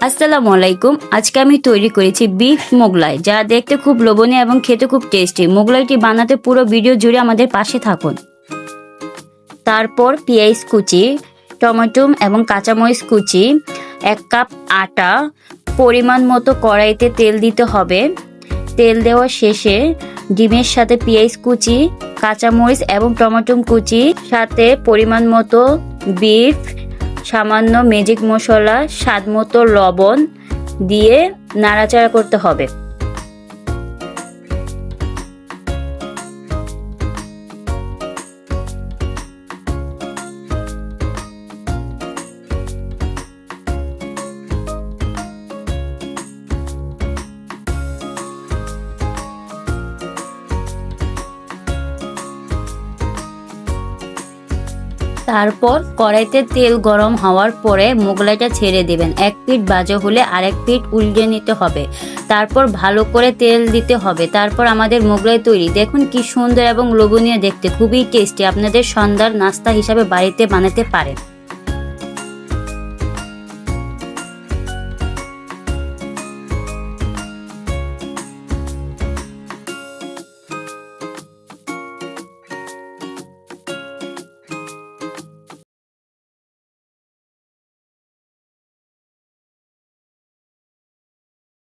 আসসালামু আলাইকুম। আজকে আমি তৈরি করেছি বিফ মোগলাই, যা দেখতে খুব লোভনীয় এবং খেতে খুব টেস্টি। মোগলাইটি বানাতে পুরো ভিডিও জুড়ে আমাদের পাশে থাকুন। তারপর পেঁয়াজ কুচি, টমেটো এবং কাঁচামরিচ কুচি, 1 কাপ আটা, পরিমাণ মতো কড়াইতে তেল দিতে হবে। তেল দেওয়া শেষে ডিমের সাথে পেঁয়াজ কুচি, কাঁচামরিচ এবং টমেটো কুচি, সাথে পরিমাণ মতো বিফ, সামান্য ম্যাজিক মশলা, স্বাদ মতো লবণ দিয়ে নাড়াচাড়া করতে হবে। তারপর কড়াইতে তেল গরম হওয়ার পরে মোগলাইটা ছেড়ে দেবেন। এক পিঠ ভাজা হলে আরেক পিঠ উল্টে নিতে হবে। তারপর ভালো করে তেল দিতে হবে। তারপর আমাদের মোগলাই তৈরি। দেখুন কি সুন্দর এবং লোভনীয় দেখতে, খুবই টেস্টি। আপনাদের সন্ধ্যার নাস্তা হিসাবে বাড়িতে বানাতে পারেন।